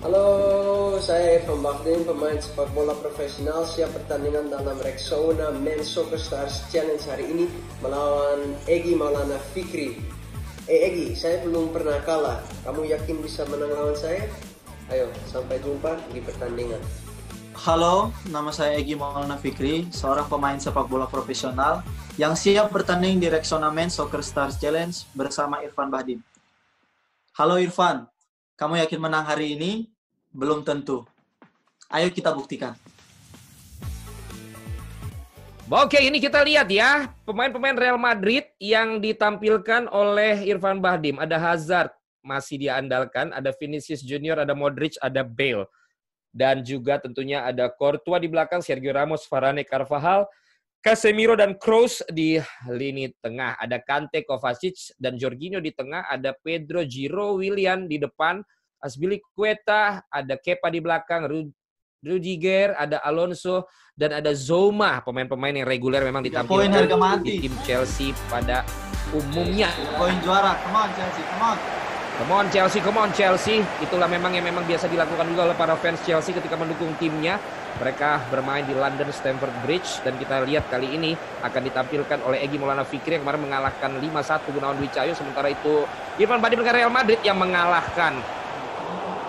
Halo, saya Irfan Bahdim, pemain sepak bola profesional siap pertandingan dalam Rexona Men's Soccer Stars Challenge hari ini melawan Egy Maulana Fikri. Egy, saya belum pernah kalah. Kamu yakin bisa menang lawan saya? Ayo, sampai jumpa di pertandingan. Halo, nama saya Egy Maulana Fikri, seorang pemain sepak bola profesional yang siap bertanding di Rexona Men's Soccer Stars Challenge bersama Irfan Bahdim. Halo Irfan, kamu yakin menang hari ini? Belum tentu. Ayo kita buktikan. Oke, ini kita lihat ya, pemain-pemain Real Madrid yang ditampilkan oleh Irfan Bahdim. Ada Hazard, masih dia andalkan, ada Vinicius Junior, ada Modric, ada Bale. Dan juga tentunya ada Courtois di belakang, Sergio Ramos, Varane, Carvajal, Casemiro dan Kroos di lini tengah. Ada Kante, Kovacic, dan Jorginho di tengah. Ada Pedro, Giroud, Willian di depan. Azpilicueta, ada Kepa di belakang, Rudiger, ada Alonso, dan ada Zouma, pemain-pemain yang reguler memang ditampilkan di tim Chelsea pada umumnya. Poin juara, come on Chelsea, come on. Come on Chelsea, come on Chelsea. Itulah memang yang biasa dilakukan juga oleh para fans Chelsea ketika mendukung timnya. Mereka bermain di London Stamford Bridge dan kita lihat kali ini akan ditampilkan oleh Egy Maulana Fikri yang kemarin mengalahkan 5-1 Gunawan Dwi Cahyo. Sementara itu Irfan Bahdim dengan Real Madrid yang mengalahkan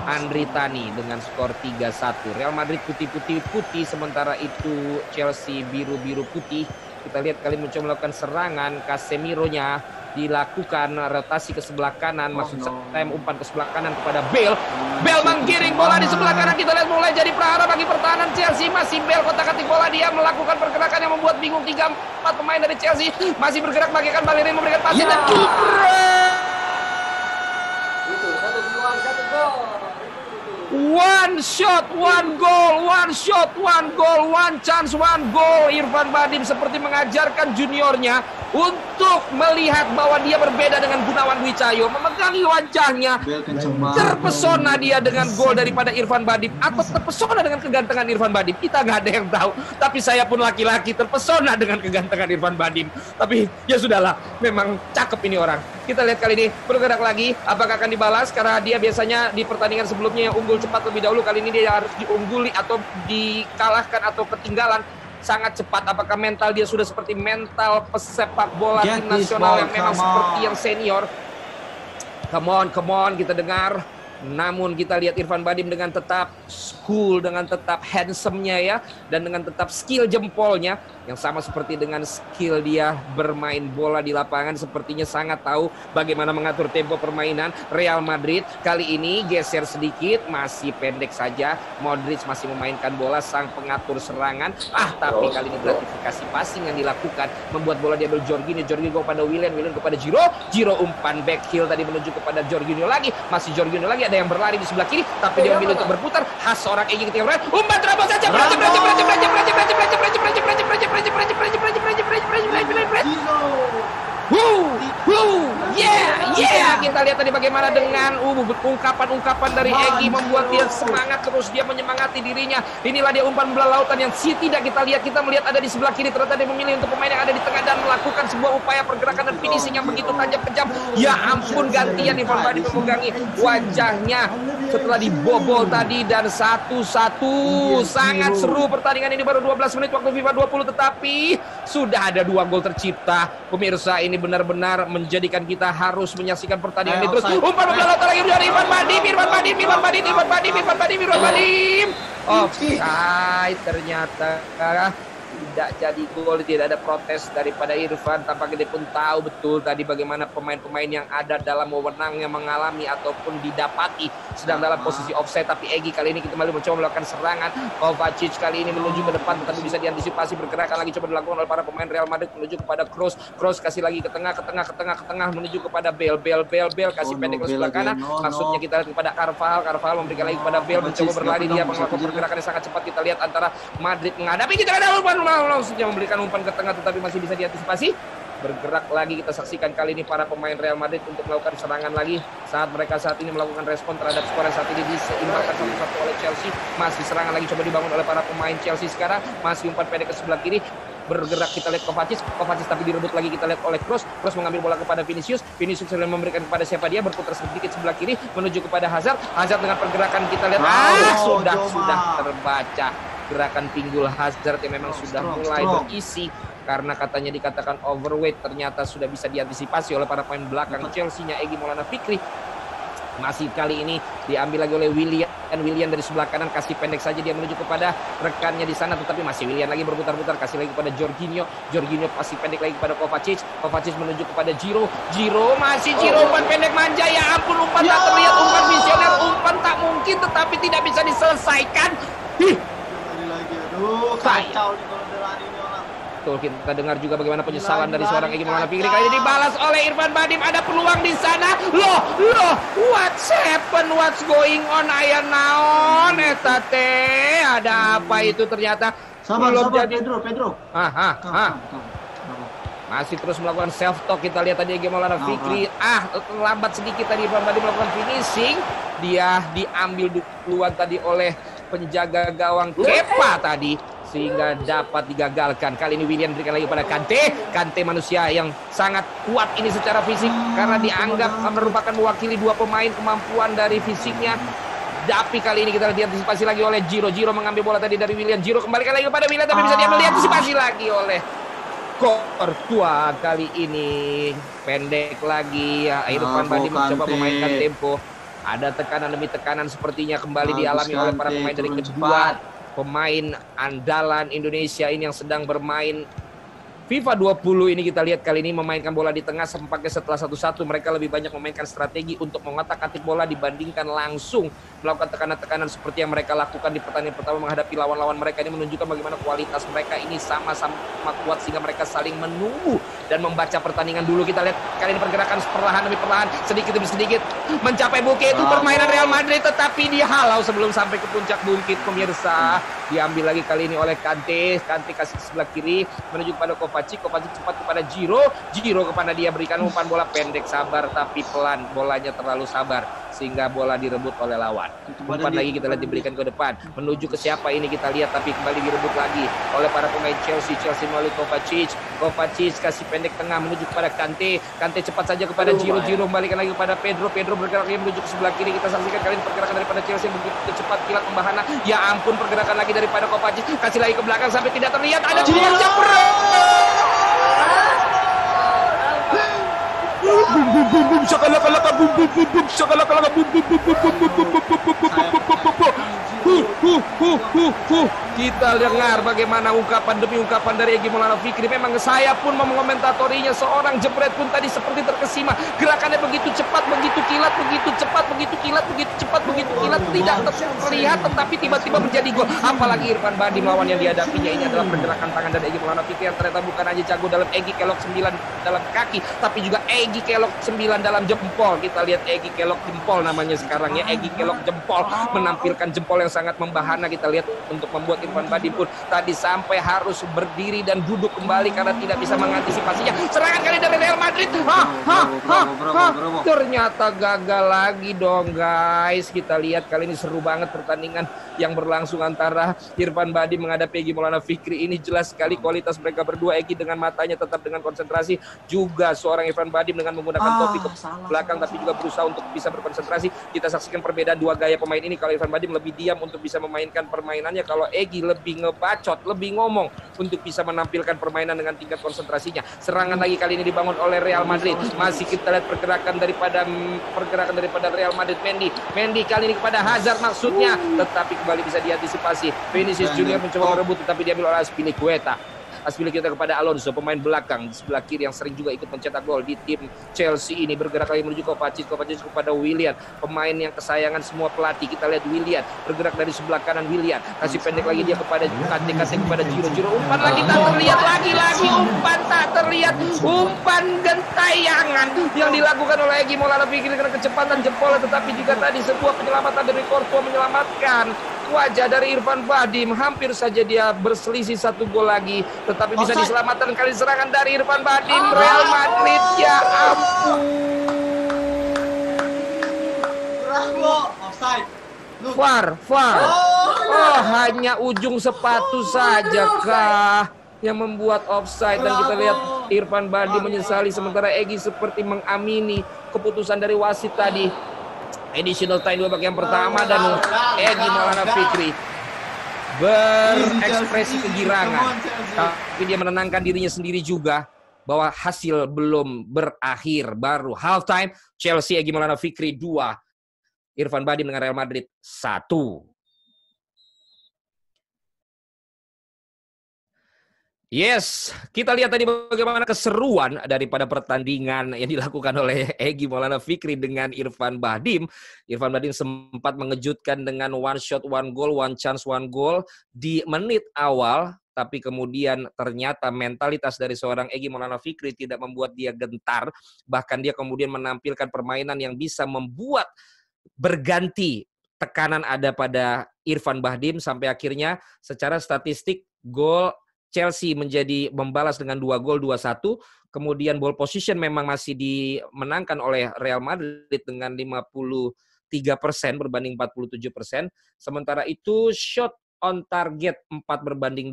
Andri Tani dengan skor 3-1. Real Madrid putih-putih, sementara itu Chelsea biru-biru putih. Kita lihat kali mencoba melakukan serangan, Casemiro-nya dilakukan rotasi ke sebelah kanan, maksud saya umpan ke sebelah kanan kepada Bale. Bale menggiring bola di sebelah kanan, kita lihat mulai jadi prahara bagi pertahanan Chelsea. Masih Bale kotak-katik bola, dia melakukan pergerakan yang membuat bingung 3-4 pemain dari Chelsea. Masih bergerak bagaikan Ballerin memberikan passing dan one shot, one goal, one shot, one goal, one chance, one goal. Irfan Bahdim seperti mengajarkan juniornya untuk melihat bahwa dia berbeda dengan Gunawan Dwi Cahyo. Memegangi wajahnya, terpesona dia dengan gol daripada Irfan Bahdim. Atau terpesona dengan kegantengan Irfan Bahdim, kita nggak ada yang tahu. Tapi saya pun laki-laki terpesona dengan kegantengan Irfan Bahdim. Tapi ya sudahlah, memang cakep ini orang. Kita lihat kali ini bergerak lagi, apakah akan dibalas? Karena dia biasanya di pertandingan sebelumnya yang unggul cepat lebih dahulu, kali ini dia harus diungguli atau dikalahkan atau ketinggalan sangat cepat. Apakah mental dia sudah seperti mental pesepak bola tim nasional yang memang seperti yang senior? Come on, kita dengar. Namun kita lihat Irfan Bahdim dengan tetap cool, dengan tetap handsome-nya ya, dan dengan tetap skill jempolnya yang sama seperti dengan skill dia bermain bola di lapangan. Sepertinya sangat tahu bagaimana mengatur tempo permainan. Real Madrid kali ini geser sedikit, masih pendek saja. Modric masih memainkan bola, sang pengatur serangan. Tapi kali ini gratifikasi passing yang dilakukan membuat bola diambil Jorginho kepada Willian kepada Giroud umpan back heel tadi menuju kepada Jorginho lagi, masih Jorginho lagi. Ada yang berlari di sebelah kiri, tapi dia memilih untuk berputar. Khas seorang Egy ketika berlari, umpan terabas saja. Kita lihat tadi bagaimana dengan ungkapan-ungkapan dari Egy membuat dia semangat terus, dia menyemangati dirinya. Inilah dia umpan bola lautan yang tidak kita melihat ada di sebelah kiri. Ternyata dia memilih untuk pemain yang ada di tengah dan melakukan sebuah upaya pergerakan dan finishing yang begitu tajam kejam. Ya ampun, gantian Irfan Bahdim memegangi wajahnya setelah dibobol tadi dan 1-1. Sangat seru pertandingan ini, baru 12 menit waktu FIFA 20, tetapi sudah ada 2 gol tercipta. Pemirsa, ini benar-benar menjadikan kita harus menyaksikan pertandingan ini terus. Umpan bola lautan lagi dari Irfan Bahdim. Offside ternyata. Tidak jadi gol, tidak ada protes daripada Irfan. Tampaknya dia pun tahu betul tadi bagaimana pemain-pemain yang ada dalam wewenangnya mengalami ataupun didapati sedang dalam posisi offside. Tapi Egy kali ini kita kembali mencoba melakukan serangan. Kovacic kali ini menuju ke depan tetapi bisa diantisipasi, pergerakan lagi coba dilakukan oleh para pemain Real Madrid menuju kepada Kroos kasih lagi ke tengah menuju kepada Bale kasih pendek ke sebelah kanan. Maksudnya kita lihat kepada Carvajal memberikan lagi kepada Bale, mencoba berlari, dia melakukan pergerakan yang sangat cepat. Kita lihat antara Madrid menghadapi, kita ada langsungnya memberikan umpan ke tengah tetapi masih bisa diantisipasi. Bergerak lagi kita saksikan kali ini para pemain Real Madrid untuk melakukan serangan lagi saat mereka saat ini melakukan respon terhadap skor yang saat ini diseimbangkan 1-1 oleh Chelsea. Masih serangan lagi coba dibangun oleh para pemain Chelsea sekarang, masih umpan pendek ke sebelah kiri. bergerak kita lihat Kovacic tapi direbut lagi kita lihat oleh Kroos mengambil bola kepada Vinicius sudah memberikan kepada siapa dia, berputar sedikit sebelah kiri menuju kepada Hazard dengan pergerakan kita lihat sudah terbaca gerakan pinggul Hazard yang memang sudah mulai berisi karena katanya dikatakan overweight, ternyata sudah bisa diantisipasi oleh para pemain belakang Chelsea-nya Egy Maulana Fikri. Masih kali ini diambil lagi oleh Willian dari sebelah kanan, kasih pendek saja dia menuju kepada rekannya di sana, tetapi masih Willian lagi berputar-putar, kasih lagi kepada Jorginho kasih pendek lagi kepada Kovacic menuju kepada Giro umpan pendek manja, ya ampun, umpan tak terlihat, umpan visioner, umpan tak mungkin tetapi tidak bisa diselesaikan. Kacau nih kalau berlari ini orang. Tuh kita dengar juga bagaimana penyesalan dari seorang Egy Maulana Fikri. Kali ini dibalas oleh Irfan Bahdim. Ada peluang di sana. Loh, what's happen? What's going on? Aya naon eta teh? Ada apa itu ternyata? Sabar, Pedro. Masih terus melakukan self talk. Kita lihat tadi Egy Maulana Fikri. Lambat sedikit tadi Irfan Bahdim melakukan finishing. Dia diambil duluan tadi oleh penjaga gawang Kepa tadi sehingga dapat digagalkan. Kali ini Willian berikan lagi pada Kante manusia yang sangat kuat ini secara fisik karena dianggap merupakan mewakili dua pemain kemampuan dari fisiknya. Tapi kali ini kita diantisipasi lagi oleh Giro mengambil bola tadi dari Willian. Giro kembalikan lagi kepada Willian tapi bisa diambil, diantisipasi lagi oleh Courtois. Kali ini pendek lagi ya, Irfan Bahdim mencoba memainkan tempo. Ada tekanan demi tekanan sepertinya kembali dialami oleh para pemain dari kedua pemain andalan Indonesia ini yang sedang bermain FIFA 20 ini. Kita lihat kali ini memainkan bola di tengah, sempatnya setelah 1-1 mereka lebih banyak memainkan strategi untuk mengotak-atik bola dibandingkan langsung melakukan tekanan-tekanan seperti yang mereka lakukan di pertandingan pertama menghadapi lawan-lawan mereka. Ini menunjukkan bagaimana kualitas mereka ini sama-sama kuat sehingga mereka saling menunggu dan membaca pertandingan dulu. Kita lihat kali ini pergerakan perlahan demi perlahan, sedikit demi sedikit mencapai bukit itu permainan Real Madrid, tetapi dihalau sebelum sampai ke puncak bukit pemirsa. Diambil lagi kali ini oleh Kante kasih sebelah kiri menuju kepada Kovacic cepat kepada Giro kepada dia, berikan umpan bola pendek, sabar tapi pelan, bolanya terlalu sabar sehingga bola direbut oleh lawan. Umpan lagi kita lihat diberikan ke depan menuju ke siapa ini kita lihat, tapi kembali direbut lagi oleh para pemain Chelsea melalui Kovacic kasih pendek tengah menuju kepada Kante cepat saja kepada Giro kembalikan lagi kepada Pedro bergerak lagi menuju ke sebelah kiri. Kita saksikan kali ini pergerakan daripada Chelsea begitu cepat, kilat membahana, ya ampun, pergerakan lagi daripada Kovacic, kasih lagi ke belakang sampai tidak terlihat, ada peluang jebret. Kita dengar bagaimana ungkapan demi ungkapan dari Egy Maulana Fikri. Memang saya pun mengomentarinya, seorang jebret pun tadi seperti terkesima. Gerakannya begitu cepat, begitu kilat, begitu cepat, begitu kilat, begitu cepat, begitu kilat, tidak terlihat tetapi tiba-tiba menjadi gol. Apalagi Irfan Bahdim lawan yang dihadapinya ini adalah pergerakan tangan dari Egy Maulana Fikri yang ternyata bukan hanya jago dalam Egy Kelok 9 dalam kaki, tapi juga Egy Kelok 9 dalam jempol. Kita lihat Egy Kelok jempol namanya sekarang ya, Egy Kelok jempol, menampilkan jempol yang sangat membahana. Kita lihat untuk membuat Irfan Bahdim pun tadi sampai harus berdiri dan duduk kembali karena tidak bisa mengantisipasinya. Serangan kali dari Real Madrid, ternyata gagal lagi dong guys. Kita lihat kali ini seru banget pertandingan yang berlangsung antara Irfan Bahdim menghadapi Egy Maulana Fikri. Ini jelas sekali kualitas mereka berdua. Egy dengan matanya tetap dengan konsentrasi, juga seorang Irfan Bahdim dengan menggunakan topi ke belakang tapi juga berusaha untuk bisa berkonsentrasi. Kita saksikan perbedaan dua gaya pemain ini. Kalau Irfan Bahdim lebih diam untuk bisa memainkan permainannya, kalau Egy lebih ngebacot, lebih ngomong untuk bisa menampilkan permainan dengan tingkat konsentrasinya. Serangan lagi kali ini dibangun oleh Real Madrid. Masih kita lihat pergerakan daripada Real Madrid. Mendy kali ini kepada Hazard maksudnya, tetapi kembali bisa diantisipasi. Vinicius Junior mencoba merebut tetapi diambil oleh Azpilicueta kepada Alonso, pemain belakang di sebelah kiri yang sering juga ikut mencetak gol di tim Chelsea ini. Bergerak lagi menuju Kovacic kepada Willian, pemain yang kesayangan semua pelatih. Kita lihat Willian bergerak dari sebelah kanan, Willian kasih pendek lagi dia kepada Kante kepada Giro, umpan lagi tak terlihat, lagi umpan tak terlihat, umpan gentayangan yang dilakukan oleh Egy Maulana Fikri dengan kecepatan jempol, tetapi juga tadi sebuah penyelamatan dari Courtois menyelamatkan wajah dari Irfan Bahdim. Hampir saja dia berselisih satu gol lagi, tetapi bisa diselamatkan kali serangan dari Irfan Bahdim. Real Madrid, ya ampun. VAR. Oh, hanya ujung sepatu saja kah? yang membuat offside. Dan kita lihat Irfan Bahdim menyesali, sementara Egy seperti mengamini keputusan dari wasit tadi. Additional time babak yang pertama dan Egy Maulana Fikri berekspresi kegirangan, tapi dia menenangkan dirinya sendiri juga bahwa hasil belum berakhir. Baru half time, Chelsea Egy Maulana Fikri 2, Irfan Bahdim dengan Real Madrid 1. Yes, kita lihat tadi bagaimana keseruan daripada pertandingan yang dilakukan oleh Egy Maulana Fikri dengan Irfan Bahdim. Irfan Bahdim sempat mengejutkan dengan one shot, one goal, one chance, one goal di menit awal. Tapi kemudian ternyata mentalitas dari seorang Egy Maulana Fikri tidak membuat dia gentar. Bahkan dia kemudian menampilkan permainan yang bisa membuat berganti tekanan ada pada Irfan Bahdim. Sampai akhirnya secara statistik gol Chelsea menjadi membalas dengan 2 gol 2-1. Kemudian ball position memang masih dimenangkan oleh Real Madrid dengan 53% berbanding 47%. Sementara itu shot on target 4-2,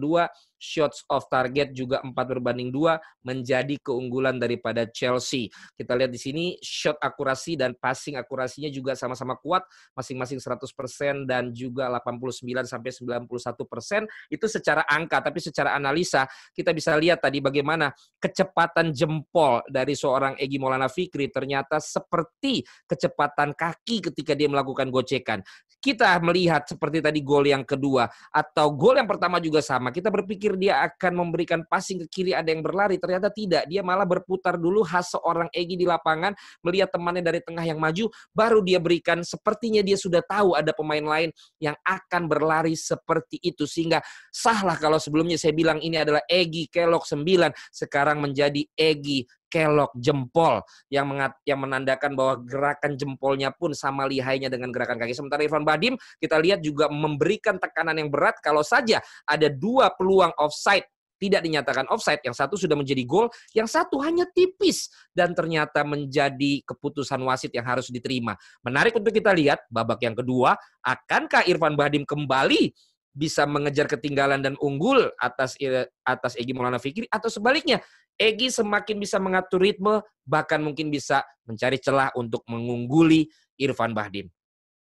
shots off target juga 4-2 menjadi keunggulan daripada Chelsea. Kita lihat di sini shot akurasi dan passing akurasinya juga sama-sama kuat, masing-masing 100% dan juga 89-91%. Itu secara angka, tapi secara analisa kita bisa lihat tadi bagaimana kecepatan jempol dari seorang Egy Maulana Fikri ternyata seperti kecepatan kaki ketika dia melakukan gocekan. Kita melihat seperti tadi gol yang kedua atau gol yang pertama juga sama. Kita berpikir dia akan memberikan passing ke kiri, ada yang berlari. Ternyata tidak. Dia malah berputar dulu khas seorang Egy di lapangan, melihat temannya dari tengah yang maju, baru dia berikan. Sepertinya dia sudah tahu ada pemain lain yang akan berlari seperti itu. Sehingga sahlah kalau sebelumnya saya bilang ini adalah Egy Kelok 9, sekarang menjadi Egy Kelok jempol yang menandakan bahwa gerakan jempolnya pun sama lihainya dengan gerakan kaki. Sementara Irfan Bahdim kita lihat juga memberikan tekanan yang berat. Kalau saja ada 2 peluang offside tidak dinyatakan offside, yang satu sudah menjadi gol, yang satu hanya tipis dan ternyata menjadi keputusan wasit yang harus diterima. Menarik untuk kita lihat babak yang kedua, akankah Irfan Bahdim kembali bisa mengejar ketinggalan dan unggul atas Egy Maulana Fikri, atau sebaliknya Egy semakin bisa mengatur ritme, bahkan mungkin bisa mencari celah untuk mengungguli Irfan Bahdim.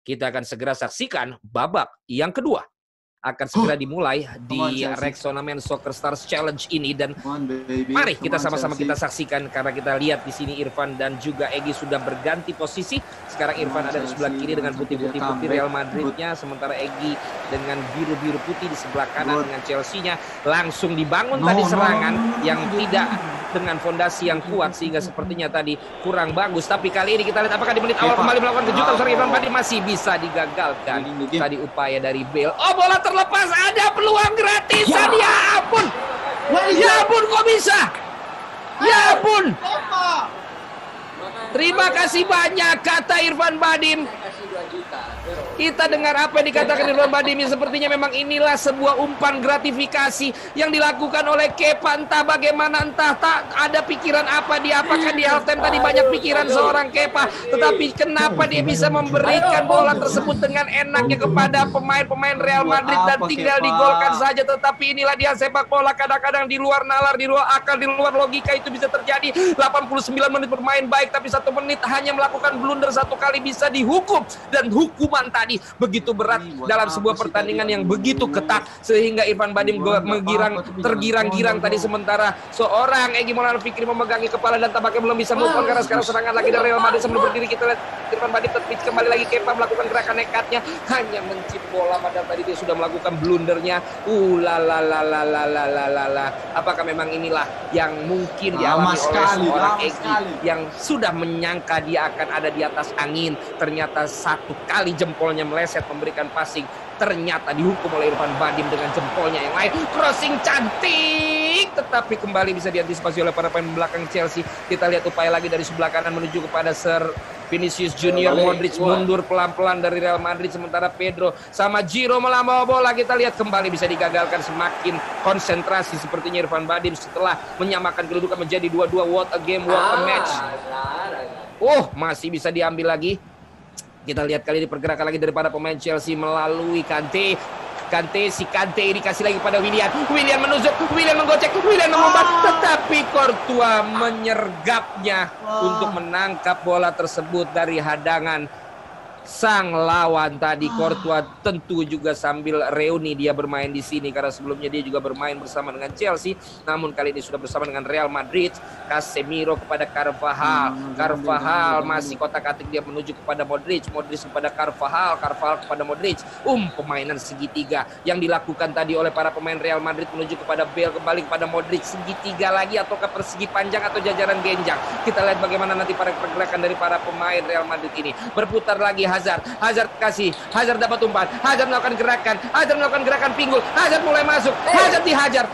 Kita akan segera saksikan babak yang kedua. Akan segera dimulai di Rexona Men Soccer Stars Challenge ini, dan mari kita sama-sama kita saksikan karena kita lihat di sini Irfan dan juga Egy sudah berganti posisi. Sekarang Irfan ada di sebelah kiri dengan putih-putih Real Madridnya, sementara Egy dengan biru-biru putih di sebelah kanan dengan Chelsea-nya. Langsung dibangun tadi serangan yang tidak dengan fondasi yang kuat sehingga sepertinya tadi kurang bagus. Tapi kali ini kita lihat apakah di menit awal kembali melakukan kejutan seorang Irfan Bahdim, masih bisa digagalkan tadi upaya dari Bale. Oh, bola terlepas, ada peluang gratisan. Ya ampun. Ya ampun, kok bisa? Ya ampun. Terima kasih banyak kata Irfan Bahdim. Kita dengar apa yang dikatakan Irfan Bahdim, sepertinya memang inilah sebuah umpan gratifikasi yang dilakukan oleh Kepa. Entah bagaimana, entah tak ada pikiran apa dia, apakah di halftime tadi banyak pikiran seorang Kepa, tetapi kenapa dia bisa memberikan bola tersebut dengan enaknya kepada pemain-pemain Real Madrid dan tinggal digolkan saja. Tetapi inilah dia sepak bola, kadang-kadang di luar nalar, di luar akal, di luar logika itu bisa terjadi. 89 menit bermain baik, tapi 1 menit hanya melakukan blunder 1 kali bisa dihukum, dan hukuman tadi begitu berat dalam sebuah pertandingan yang begitu ketat sehingga Irfan Bahdim tergirang-girang tadi. Sementara seorang Egy Maulana Fikri memegangi kepala dan tampaknya belum bisa move on karena sekarang serangan lagi dari Real Madrid. Sebelum berdiri kita lihat Irfan Bahdim terpilih kembali lagi. Kepa melakukan gerakan nekatnya, hanya mencip bola padahal tadi dia sudah melakukan blundernya. Apakah memang inilah yang mungkin dialami oleh seorang Egy yang sudah menyangka dia akan ada di atas angin, ternyata 1 kali jempolnya meleset memberikan passing, ternyata dihukum oleh Irfan Bahdim dengan jempolnya yang lain. Crossing cantik, tetapi kembali bisa diantisipasi oleh para pemain belakang Chelsea. Kita lihat upaya lagi dari sebelah kanan menuju kepada Sir Vinicius Junior. Modric mundur pelan-pelan dari Real Madrid, sementara Pedro sama Giro melambau bola. Kita lihat kembali bisa digagalkan. Semakin konsentrasi sepertinya Irfan Bahdim setelah menyamakan kedudukan menjadi 2-2. What a game, what a match. Masih bisa diambil lagi. Kita lihat kali ini pergerakan lagi daripada pemain Chelsea melalui Kante. Si Kante ini kasih lagi pada Willian. Willian menusuk, Willian menggocek, Willian mengumpat, tetapi Courtois menyergapnya untuk menangkap bola tersebut dari hadangan sang lawan tadi. Courtois tentu juga sambil reuni dia bermain di sini karena sebelumnya dia juga bermain bersama dengan Chelsea, namun kali ini sudah bersama dengan Real Madrid. Casemiro kepada Carvajal masih kotak-atik, dia menuju kepada Modric kepada Carvajal kepada Modric. Pemainan segitiga yang dilakukan tadi oleh para pemain Real Madrid menuju kepada Bale, kembali kepada Modric, segitiga lagi ataukah persegi panjang atau jajaran genjang. Kita lihat bagaimana nanti para pergerakan dari para pemain Real Madrid ini. Berputar lagi Hazard dapat umpan, Hazard melakukan gerakan pinggul, Hazard mulai masuk, Hazard dihajar,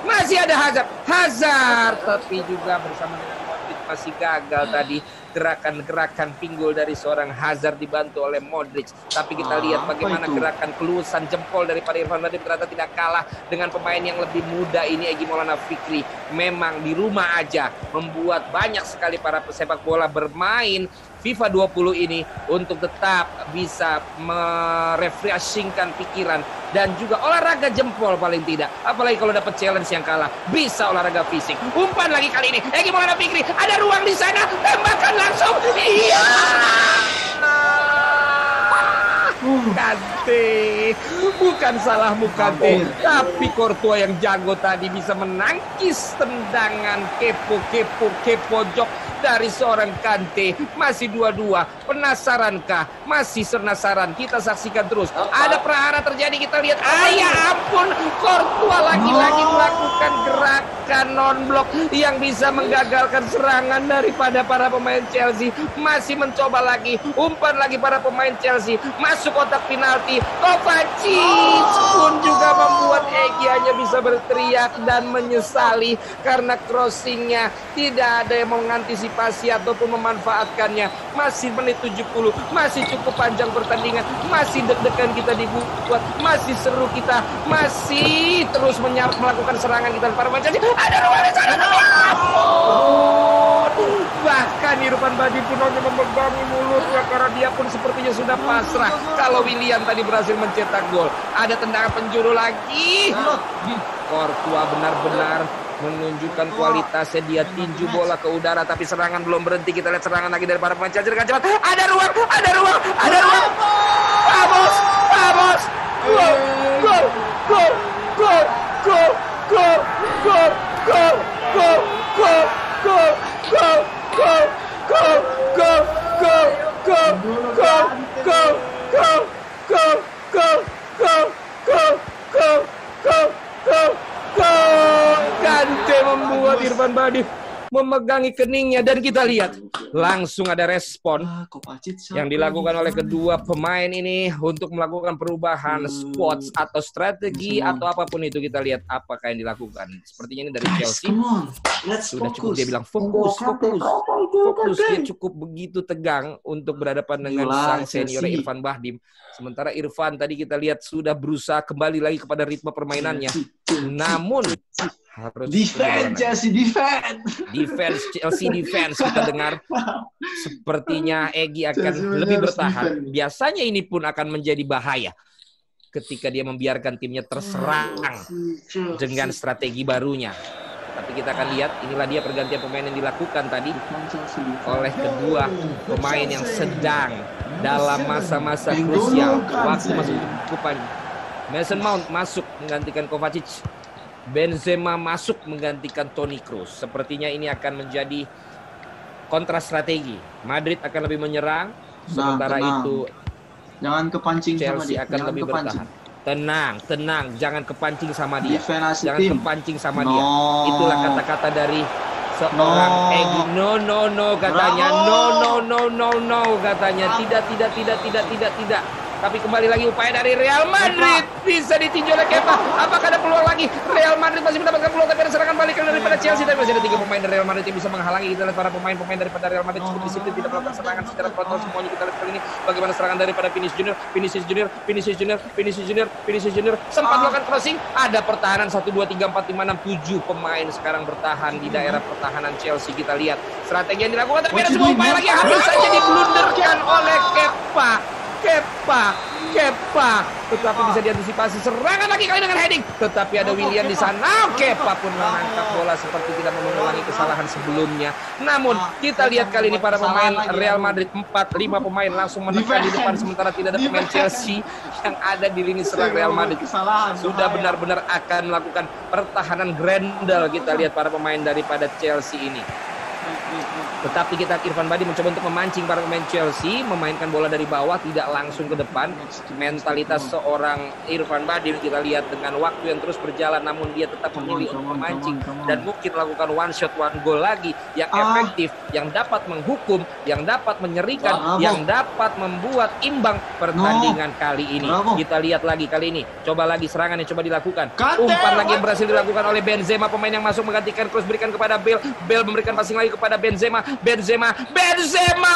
masih ada Hazard, tapi juga bersama dengan Modric masih gagal tadi gerakan-gerakan pinggul dari seorang Hazard dibantu oleh Modric. Tapi kita lihat bagaimana gerakan keluasan jempol daripada Irfan Bahdim ternyata tidak kalah dengan pemain yang lebih muda ini, Egy Maulana Fikri. Memang di rumah aja membuat banyak sekali para pesepak bola bermain FIFA 20 ini untuk tetap bisa merefreshingkan pikiran dan juga olahraga jempol paling tidak. Apalagi kalau dapat challenge yang kalah, bisa olahraga fisik. Umpan lagi kali ini, Egy Maulana Fikri, ada ruang di sana, tembakan langsung. Iya. Kante, bukan salahmu Kante, tapi Courtois yang jago tadi bisa menangkis tendangan ke pojok dari seorang Kante. Masih 2-2. Penasarankah? Masih penasaran. Kita saksikan terus. Ada prahara terjadi, kita lihat. Ya ampun, Courtois lagi-lagi melakukan gerakan non-blok yang bisa menggagalkan serangan daripada para pemain Chelsea. Masih mencoba lagi, umpan lagi para pemain Chelsea. Masuk kotak penalti. Kovacic pun juga membuat Egy hanya bisa berteriak dan menyesali karena crossingnya tidak ada yang mengantisipasi ataupun memanfaatkannya. Masih menit 70, masih cukup panjang pertandingan, masih deg-degan kita dibuat, masih seru kita, masih terus melakukan serangan kita para pemain Chelsea. Ada ruang di sana. Bahkan Irfan Bahdim pun hanya memegangi mulutnya karena dia pun sepertinya sudah pasrah. Kalau Willian tadi berhasil mencetak gol, ada tendangan penjuru lagi. Courtois benar-benar menunjukkan kualitasnya, dia tinju bola ke udara tapi serangan belum berhenti. Kita lihat serangan lagi dari para pemain Chelsea dengan cepat. Ada ruang. Vamos. Kante membuat Irfan Bahdim memegangi keningnya dan kita lihat langsung ada respon yang dilakukan oleh kedua pemain ini untuk melakukan perubahan squad atau strategi atau apapun itu. Kita lihat apakah yang dilakukan. Sepertinya ini dari Chelsea sudah cukup, dia bilang fokus. Dia cukup begitu tegang untuk berhadapan dengan sang senior Irfan Bahdim. Sementara Irfan tadi kita lihat sudah berusaha kembali lagi kepada ritme permainannya, namun harus defense kita dengar sepertinya Egy akan lebih bertahan. Biasanya ini pun akan menjadi bahaya ketika dia membiarkan timnya terserang dengan strategi barunya. Tapi kita akan lihat, inilah dia pergantian pemain yang dilakukan tadi oleh kedua pemain yang sedang dalam masa-masa krusial. Waktu masuk kupan. Mason Mount masuk menggantikan Kovacic. Benzema masuk menggantikan Toni Kroos. Sepertinya ini akan menjadi kontra strategi. Madrid akan lebih menyerang, sementara itu jangan kepancing Chelsea akan lebih bertahan. Tenang, jangan kepancing sama dia. Jangan kepancing sama dia. Itulah kata-kata dari seorang Egy. No katanya. No katanya. Tidak. Tapi kembali lagi upaya dari Real Madrid. Bisa ditinjau oleh Kepa. Apakah ada peluang lagi? Real Madrid masih mendapatkan peluang, tapi ada serangan balikan daripada Chelsea. Tapi masih ada 3 pemain dari Real Madrid yang bisa menghalangi. Kita lihat para pemain daripada Real Madrid cukup disiplin, tidak melakukan serangan secara frontal semuanya. Kita lihat kali ini bagaimana serangan daripada Vinicius Junior sempat melakukan crossing. Ada pertahanan 1, 2, 3, 4, 5, 6, 7 pemain sekarang bertahan di daerah pertahanan Chelsea. Kita lihat strategi yang dilakukan, tapi ada sebuah upaya lagi harus saja diblunderkan oleh Kepa. Kepa, tetapi bisa diantisipasi. Serangan lagi kali dengan heading, tetapi ada Willian di sana. Kepa pun menangkap bola seperti tidak mengulangi kesalahan sebelumnya. Namun kita lihat kali ini para pemain Real Madrid 4-5 pemain langsung menekan di depan, sementara tidak ada pemain Chelsea yang ada di lini serang Real Madrid. Sudah benar-benar akan melakukan pertahanan grendel. Kita lihat para pemain daripada Chelsea ini. Tetapi Irfan Bahdim mencoba untuk memancing para pemain Chelsea, memainkan bola dari bawah, tidak langsung ke depan. Mentalitas seorang Irfan Bahdim kita lihat dengan waktu yang terus berjalan, namun dia tetap memilih untuk memancing dan mungkin melakukan one shot one goal lagi yang efektif, yang dapat menghukum, yang dapat menyerikan, yang dapat membuat imbang pertandingan kali ini. Kita lihat lagi kali ini, coba lagi serangan yang coba dilakukan. Umpan lagi yang berhasil dilakukan oleh Benzema, pemain yang masuk menggantikan cross, berikan kepada Bale. Bale memberikan passing lagi kepada Benzema. Benzema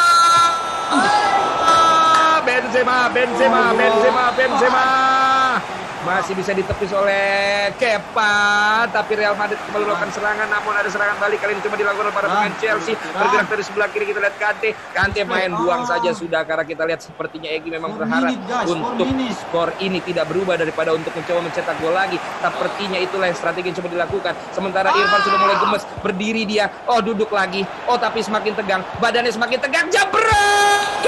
masih bisa ditepis oleh Kepa, tapi Real Madrid kembali melakukan serangan, namun ada serangan balik kali ini coba dilakukan oleh para pemain Chelsea. Bergerak dari sebelah kiri, kita lihat Kante main buang saja sudah, karena kita lihat sepertinya Egy memang berharap untuk skor ini tidak berubah daripada untuk mencoba mencetak gol lagi. Sepertinya itulah yang strategi yang coba dilakukan. Sementara Irfan sudah mulai gemes, berdiri dia, duduk lagi, tapi semakin tegang, badannya semakin tegang, jabret!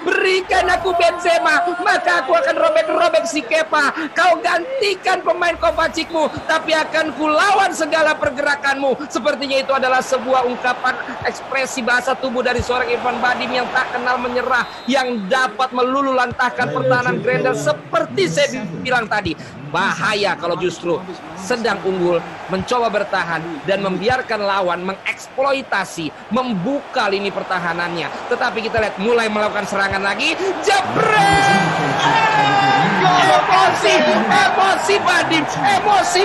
Berikan aku Benzema, maka aku akan robek-robek si Kepa. Kau gantikan pemain Kovacicmu, tapi akan kulawan segala pergerakanmu. Sepertinya itu adalah sebuah ungkapan ekspresi bahasa tubuh dari seorang Irfan Bahdim yang tak kenal menyerah, yang dapat melululantahkan pertahanan grendel. Seperti saya bilang tadi, bahaya kalau justru sedang unggul, mencoba bertahan dan membiarkan lawan mengeksploitasi, membuka lini pertahanannya. Tetapi kita lihat mulai melakukan serangan lagi, jebret! Emosi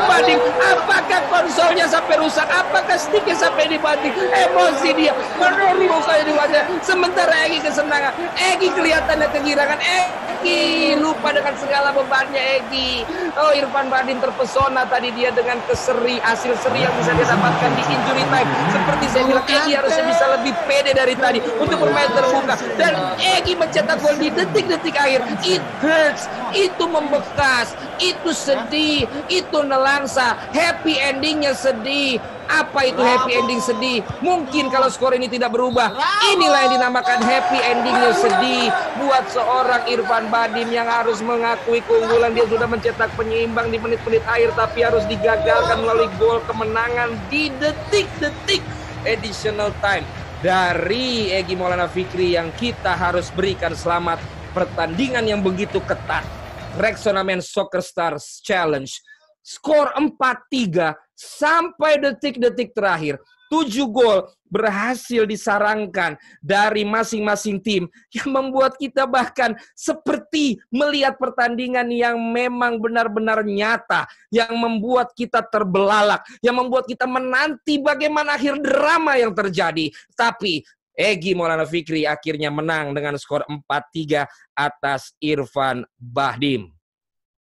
Bahdim. Apakah konsolnya sampai rusak? Apakah sticknya sampai dibanting? Emosi dia, menurut saya di wajah. Sementara Egy kesenangan, Egy kelihatannya kegirangan, Egy lupa dengan segala bebannya Egy. Irfan Bahdim terpesona tadi dia dengan hasil seri yang bisa dia dapatkan di injury time. Seperti saya bilang, Egy harusnya bisa lebih pede dari tadi untuk bermain terbuka. Dan Egy mencetak gol di detik-detik akhir. It hurts, itu membekas, itu sedih, itu nelangsa. Happy endingnya sedih. Apa itu happy ending sedih? Mungkin kalau skor ini tidak berubah, inilah yang dinamakan happy endingnya sedih. Buat seorang Irfan Bahdim yang harus mengakui keunggulan, dia sudah mencetak penyeimbang di menit-menit akhir, tapi harus digagalkan melalui gol kemenangan di detik-detik additional time dari Egy Maulana Fikri, yang kita harus berikan selamat. Pertandingan yang begitu ketat, Rexona Men Soccer Stars Challenge, skor 4-3 sampai detik-detik terakhir. 7 gol berhasil disarangkan dari masing-masing tim, yang membuat kita bahkan seperti melihat pertandingan yang memang benar-benar nyata, yang membuat kita terbelalak, yang membuat kita menanti bagaimana akhir drama yang terjadi. Tapi Egy Maulana Fikri akhirnya menang dengan skor 4-3 atas Irfan Bahdim.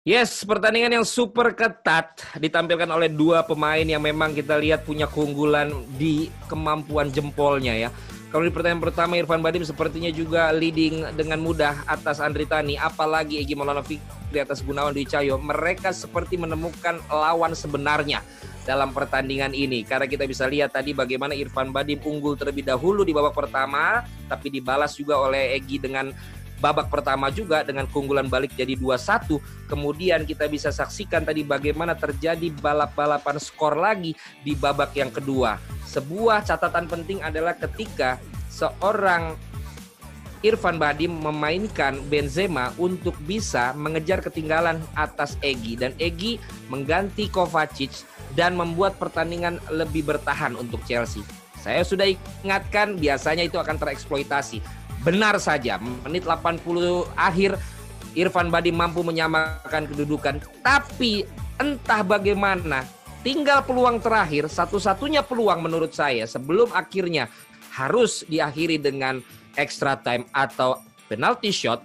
Yes, pertandingan yang super ketat ditampilkan oleh dua pemain yang memang kita lihat punya keunggulan di kemampuan jempolnya ya. Kalau di pertandingan pertama Irfan Bahdim sepertinya juga leading dengan mudah atas Andri Tani, apalagi Egy Maulana Fikri di atas Gunawan Dwi Cahyo. Mereka seperti menemukan lawan sebenarnya dalam pertandingan ini, karena kita bisa lihat tadi bagaimana Irfan Bahdim unggul terlebih dahulu di babak pertama, tapi dibalas juga oleh Egy dengan babak pertama juga dengan keunggulan balik jadi 2-1. Kemudian kita bisa saksikan tadi bagaimana terjadi balap-balapan skor lagi di babak yang kedua. Sebuah catatan penting adalah ketika seorang Irfan Bahdim memainkan Benzema untuk bisa mengejar ketinggalan atas Egy, dan Egy mengganti Kovacic dan membuat pertandingan lebih bertahan untuk Chelsea. Saya sudah ingatkan, biasanya itu akan tereksploitasi. Benar saja, menit 80 akhir Irfan Bahdim mampu menyamakan kedudukan. Tapi entah bagaimana, tinggal peluang terakhir, satu-satunya peluang menurut saya sebelum akhirnya harus diakhiri dengan extra time atau penalty shot.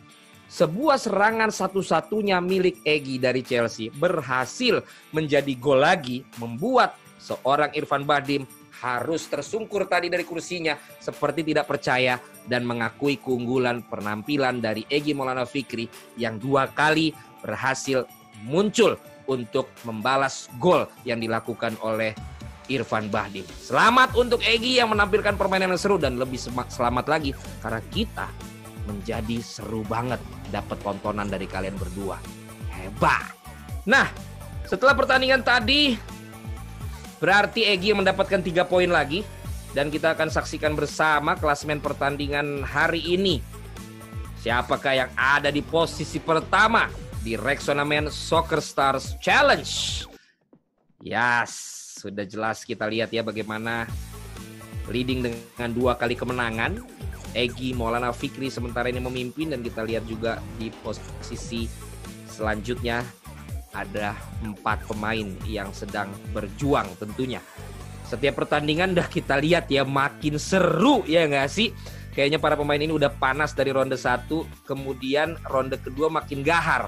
Sebuah serangan satu-satunya milik Egy dari Chelsea berhasil menjadi gol lagi, membuat seorang Irfan Bahdim harus tersungkur tadi dari kursinya seperti tidak percaya dan mengakui keunggulan penampilan dari Egy Maulana Fikri yang 2 kali berhasil muncul untuk membalas gol yang dilakukan oleh Irfan Bahdim. Selamat untuk Egy yang menampilkan permainan yang seru dan lebih selamat lagi karena kita menjadi seru banget dapat tontonan dari kalian berdua. Hebat. Nah, setelah pertandingan tadi berarti Egy mendapatkan 3 poin lagi dan kita akan saksikan bersama klasemen pertandingan hari ini. Siapakah yang ada di posisi pertama di Rexona Men Soccer Stars Challenge? Yes, sudah jelas kita lihat ya bagaimana leading dengan 2 kali kemenangan. Egy Maulana Fikri sementara ini memimpin dan kita lihat juga di posisi selanjutnya ada 4 pemain yang sedang berjuang tentunya. Setiap pertandingan dah kita lihat ya makin seru ya nggak sih? Kayaknya para pemain ini udah panas dari ronde 1, kemudian ronde kedua makin gahar.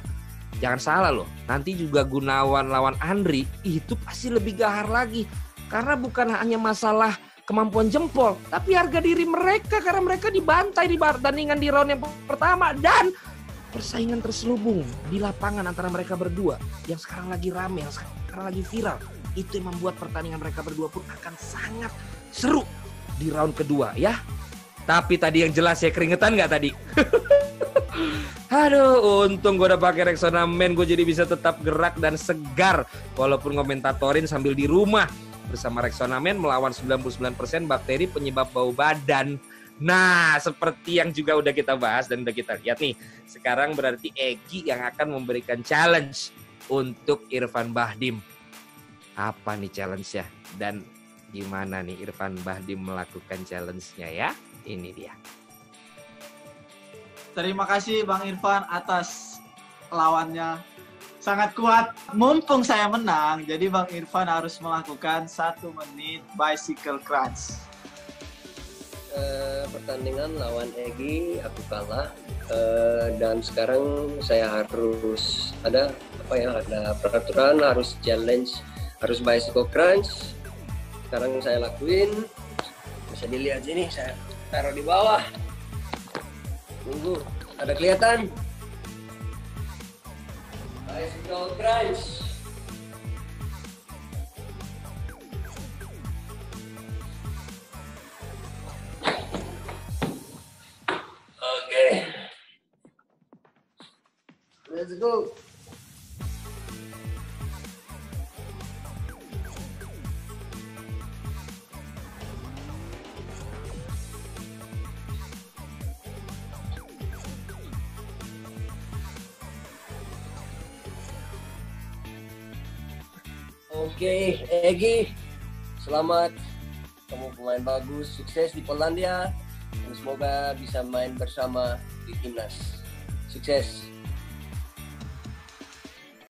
Jangan salah loh, nanti juga Gunawan lawan Andri itu pasti lebih gahar lagi. Karena bukan hanya masalah kemampuan jempol, tapi harga diri mereka karena mereka dibantai di pertandingan di round yang pertama dan persaingan terselubung di lapangan antara mereka berdua yang sekarang lagi rame, yang sekarang lagi viral. Itu yang membuat pertandingan mereka berdua pun akan sangat seru di round kedua ya. Tapi tadi yang jelas ya keringetan nggak tadi? Aduh, untung gue udah pakai Rexona Men, gue jadi bisa tetap gerak dan segar walaupun komentatorin sambil di rumah. Bersama Rexona Men melawan 99% bakteri penyebab bau badan. Nah, seperti yang juga udah kita bahas dan udah kita lihat nih. Sekarang berarti Egy yang akan memberikan challenge untuk Irfan Bahdim. Apa nih challenge-nya? Dan gimana nih Irfan Bahdim melakukan challenge-nya ya? Ini dia. Terima kasih Bang Irfan atas lawannya. Sangat kuat. Mumpung saya menang, jadi Bang Irfan harus melakukan 1 menit bicycle crunch. Pertandingan lawan Egy aku kalah dan sekarang saya harus ada peraturan, harus challenge, harus bicycle crunch. Sekarang saya lakuin, bisa dilihat sini, saya taruh di bawah. Tunggu, ada kelihatan bicycle crunch. Let's go. Oke, Egy, selamat. Kamu pemain bagus, sukses di Polandia. Dan semoga bisa main bersama di timnas. Sukses.